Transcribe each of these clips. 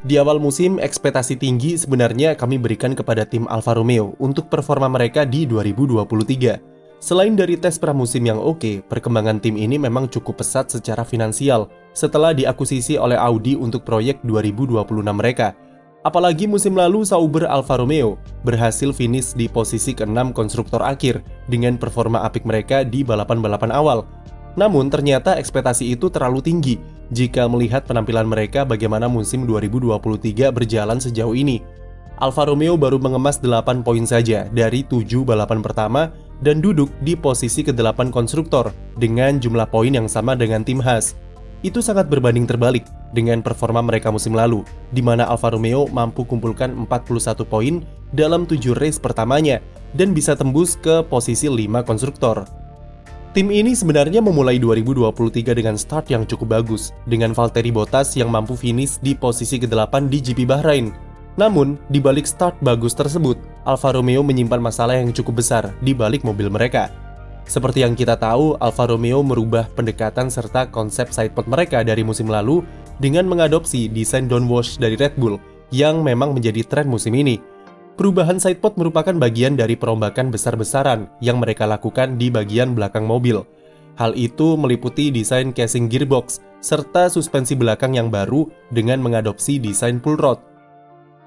Di awal musim, ekspektasi tinggi sebenarnya kami berikan kepada tim Alfa Romeo untuk performa mereka di 2023. Selain dari tes pramusim yang oke, perkembangan tim ini memang cukup pesat secara finansial setelah diakuisisi oleh Audi untuk proyek 2026 mereka. Apalagi musim lalu Sauber Alfa Romeo berhasil finish di posisi ke-6 konstruktor akhir dengan performa apik mereka di balapan-balapan awal. Namun ternyata ekspektasi itu terlalu tinggi jika melihat penampilan mereka bagaimana musim 2023 berjalan sejauh ini. Alfa Romeo baru mengemas 8 poin saja dari 7 balapan pertama dan duduk di posisi ke-8 konstruktor dengan jumlah poin yang sama dengan tim Haas. Itu sangat berbanding terbalik dengan performa mereka musim lalu, di mana Alfa Romeo mampu kumpulkan 41 poin dalam 7 race pertamanya dan bisa tembus ke posisi 5 konstruktor. Tim ini sebenarnya memulai 2023 dengan start yang cukup bagus, dengan Valtteri Bottas yang mampu finish di posisi ke-8 di GP Bahrain. Namun, di balik start bagus tersebut, Alfa Romeo menyimpan masalah yang cukup besar di balik mobil mereka. Seperti yang kita tahu, Alfa Romeo merubah pendekatan serta konsep sidepod mereka dari musim lalu dengan mengadopsi desain downwash dari Red Bull yang memang menjadi tren musim ini. Perubahan sidepod merupakan bagian dari perombakan besar-besaran yang mereka lakukan di bagian belakang mobil. Hal itu meliputi desain casing gearbox serta suspensi belakang yang baru dengan mengadopsi desain pull rod.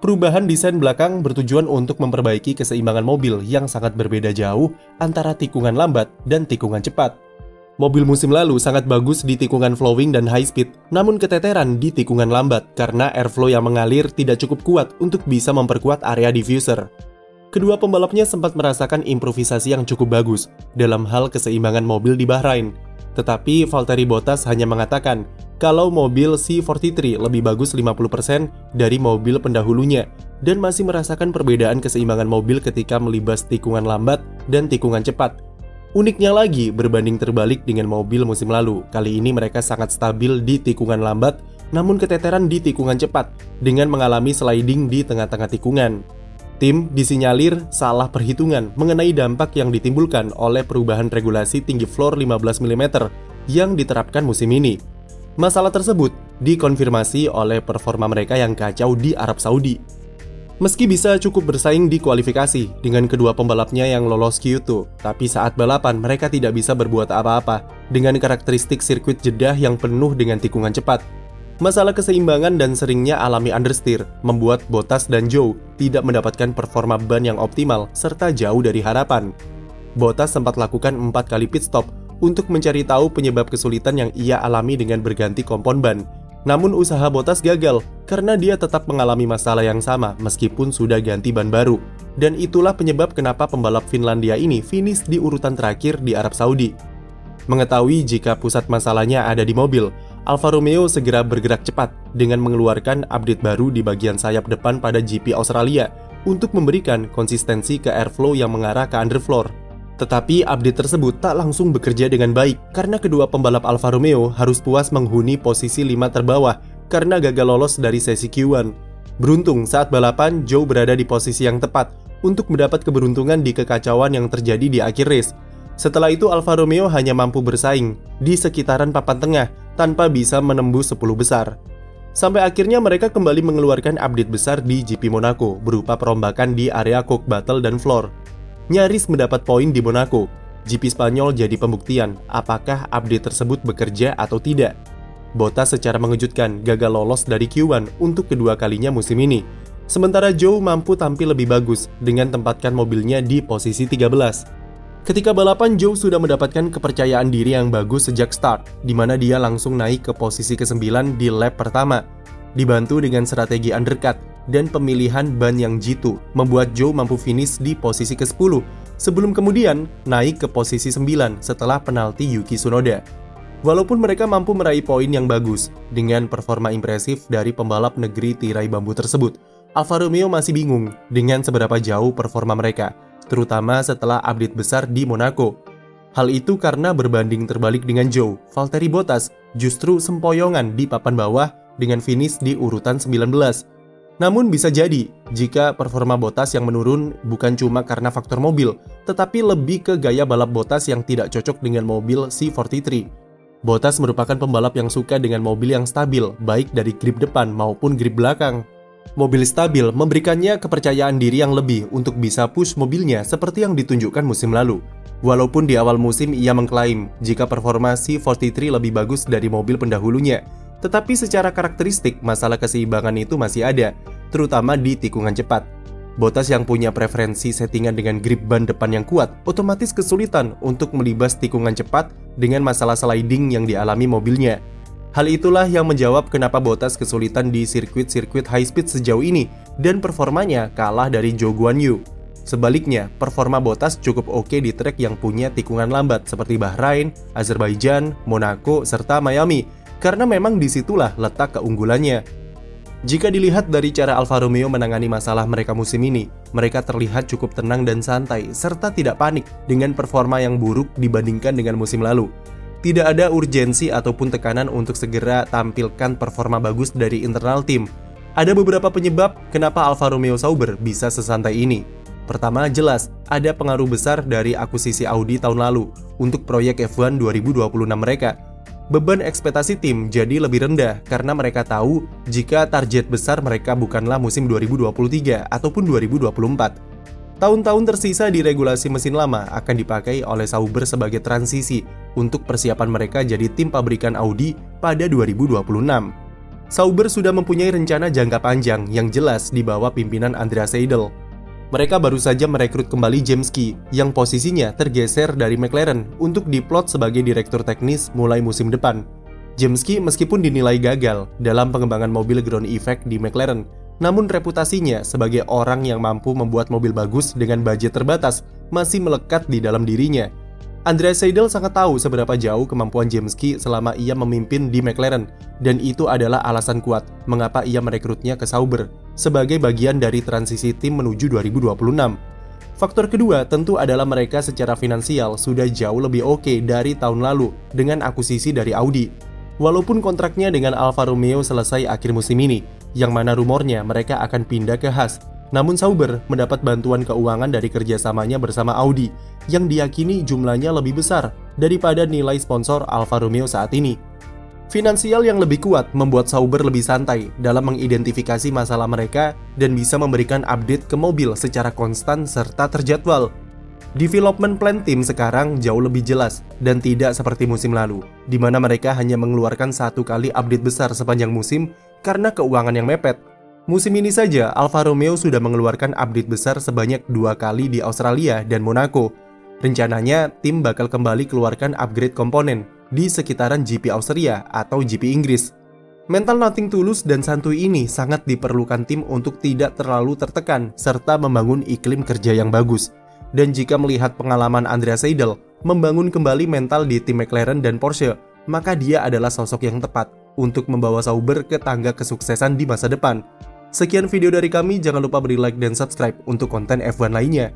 Perubahan desain belakang bertujuan untuk memperbaiki keseimbangan mobil yang sangat berbeda jauh antara tikungan lambat dan tikungan cepat. Mobil musim lalu sangat bagus di tikungan flowing dan high speed, namun keteteran di tikungan lambat karena airflow yang mengalir tidak cukup kuat untuk bisa memperkuat area diffuser. Kedua pembalapnya sempat merasakan improvisasi yang cukup bagus dalam hal keseimbangan mobil di Bahrain. Tetapi Valtteri Bottas hanya mengatakan kalau mobil C43 lebih bagus 50% dari mobil pendahulunya dan masih merasakan perbedaan keseimbangan mobil ketika melibas tikungan lambat dan tikungan cepat. Uniknya lagi, berbanding terbalik dengan mobil musim lalu, kali ini mereka sangat stabil di tikungan lambat namun keteteran di tikungan cepat dengan mengalami sliding di tengah-tengah tikungan. Tim disinyalir salah perhitungan mengenai dampak yang ditimbulkan oleh perubahan regulasi tinggi floor 15 mm yang diterapkan musim ini. Masalah tersebut dikonfirmasi oleh performa mereka yang kacau di Arab Saudi. Meski bisa cukup bersaing di kualifikasi dengan kedua pembalapnya yang lolos Q2, tapi saat balapan mereka tidak bisa berbuat apa-apa dengan karakteristik sirkuit Jeddah yang penuh dengan tikungan cepat. Masalah keseimbangan dan seringnya alami understeer membuat Bottas dan Zhou tidak mendapatkan performa ban yang optimal serta jauh dari harapan. Bottas sempat lakukan 4 kali pit stop untuk mencari tahu penyebab kesulitan yang ia alami dengan berganti kompon ban. Namun usaha Bottas gagal karena dia tetap mengalami masalah yang sama meskipun sudah ganti ban baru. Dan itulah penyebab kenapa pembalap Finlandia ini finish di urutan terakhir di Arab Saudi. Mengetahui jika pusat masalahnya ada di mobil, Alfa Romeo segera bergerak cepat dengan mengeluarkan update baru di bagian sayap depan pada GP Australia untuk memberikan konsistensi ke airflow yang mengarah ke underfloor. Tetapi update tersebut tak langsung bekerja dengan baik karena kedua pembalap Alfa Romeo harus puas menghuni posisi 5 terbawah karena gagal lolos dari sesi Q1. Beruntung saat balapan, Zhou berada di posisi yang tepat untuk mendapat keberuntungan di kekacauan yang terjadi di akhir race. Setelah itu Alfa Romeo hanya mampu bersaing di sekitaran papan tengah tanpa bisa menembus 10 besar. Sampai akhirnya mereka kembali mengeluarkan update besar di GP Monaco berupa perombakan di area coke battle dan floor. Nyaris mendapat poin di Monaco. GP Spanyol jadi pembuktian apakah update tersebut bekerja atau tidak. Bottas secara mengejutkan gagal lolos dari Q1 untuk kedua kalinya musim ini. Sementara Zhou mampu tampil lebih bagus dengan tempatkan mobilnya di posisi 13. Ketika balapan, Zhou sudah mendapatkan kepercayaan diri yang bagus sejak start, di mana dia langsung naik ke posisi ke-9 di lap pertama. Dibantu dengan strategi undercut dan pemilihan ban yang jitu, membuat Zhou mampu finish di posisi ke-10, sebelum kemudian naik ke posisi 9 setelah penalti Yuki Tsunoda. Walaupun mereka mampu meraih poin yang bagus dengan performa impresif dari pembalap negeri tirai bambu tersebut, Alfa Romeo masih bingung dengan seberapa jauh performa mereka, terutama setelah update besar di Monaco. Hal itu karena berbanding terbalik dengan Zhou, Valtteri Bottas justru sempoyongan di papan bawah dengan finish di urutan 19. Namun bisa jadi jika performa Bottas yang menurun bukan cuma karena faktor mobil, tetapi lebih ke gaya balap Bottas yang tidak cocok dengan mobil C43. Bottas merupakan pembalap yang suka dengan mobil yang stabil, baik dari grip depan maupun grip belakang. Mobil stabil memberikannya kepercayaan diri yang lebih untuk bisa push mobilnya seperti yang ditunjukkan musim lalu. Walaupun di awal musim ia mengklaim jika performa C43 lebih bagus dari mobil pendahulunya, tetapi secara karakteristik masalah keseimbangan itu masih ada, terutama di tikungan cepat. Bottas yang punya preferensi settingan dengan grip ban depan yang kuat, otomatis kesulitan untuk melibas tikungan cepat dengan masalah sliding yang dialami mobilnya. Hal itulah yang menjawab kenapa Bottas kesulitan di sirkuit-sirkuit high speed sejauh ini dan performanya kalah dari Zhou Guanyu. Sebaliknya, performa Bottas cukup oke di trek yang punya tikungan lambat seperti Bahrain, Azerbaijan, Monaco, serta Miami, karena memang disitulah letak keunggulannya. Jika dilihat dari cara Alfa Romeo menangani masalah mereka musim ini, mereka terlihat cukup tenang dan santai, serta tidak panik dengan performa yang buruk dibandingkan dengan musim lalu. Tidak ada urgensi ataupun tekanan untuk segera tampilkan performa bagus dari internal tim. Ada beberapa penyebab kenapa Alfa Romeo Sauber bisa sesantai ini. Pertama, jelas ada pengaruh besar dari akuisisi Audi tahun lalu untuk proyek F1 2026 mereka. Beban ekspektasi tim jadi lebih rendah karena mereka tahu jika target besar mereka bukanlah musim 2023 ataupun 2024. Tahun-tahun tersisa di regulasi mesin lama akan dipakai oleh Sauber sebagai transisi untuk persiapan mereka jadi tim pabrikan Audi pada 2026. Sauber sudah mempunyai rencana jangka panjang yang jelas di bawah pimpinan Andrea Seidl. Mereka baru saja merekrut kembali James Key yang posisinya tergeser dari McLaren untuk diplot sebagai direktur teknis mulai musim depan. James Key meskipun dinilai gagal dalam pengembangan mobil ground effect di McLaren, namun reputasinya sebagai orang yang mampu membuat mobil bagus dengan budget terbatas masih melekat di dalam dirinya. Andrea Seidl sangat tahu seberapa jauh kemampuan James Key selama ia memimpin di McLaren, dan itu adalah alasan kuat mengapa ia merekrutnya ke Sauber sebagai bagian dari transisi tim menuju 2026. Faktor kedua tentu adalah mereka secara finansial sudah jauh lebih oke dari tahun lalu dengan akuisisi dari Audi. Walaupun kontraknya dengan Alfa Romeo selesai akhir musim ini, yang mana rumornya mereka akan pindah ke Haas, namun Sauber mendapat bantuan keuangan dari kerjasamanya bersama Audi yang diyakini jumlahnya lebih besar daripada nilai sponsor Alfa Romeo saat ini. Finansial yang lebih kuat membuat Sauber lebih santai dalam mengidentifikasi masalah mereka dan bisa memberikan update ke mobil secara konstan serta terjadwal. Development plan tim sekarang jauh lebih jelas dan tidak seperti musim lalu, di mana mereka hanya mengeluarkan satu kali update besar sepanjang musim karena keuangan yang mepet. Musim ini saja, Alfa Romeo sudah mengeluarkan update besar sebanyak 2 kali di Australia dan Monaco. Rencananya, tim bakal kembali keluarkan upgrade komponen di sekitaran GP Austria atau GP Inggris. Mental nothing tulus dan santuy ini sangat diperlukan tim untuk tidak terlalu tertekan serta membangun iklim kerja yang bagus. Dan jika melihat pengalaman Andrea Seidl membangun kembali mental di tim McLaren dan Porsche, maka dia adalah sosok yang tepat untuk membawa Sauber ke tangga kesuksesan di masa depan. Sekian video dari kami, jangan lupa beri like dan subscribe untuk konten F1 lainnya.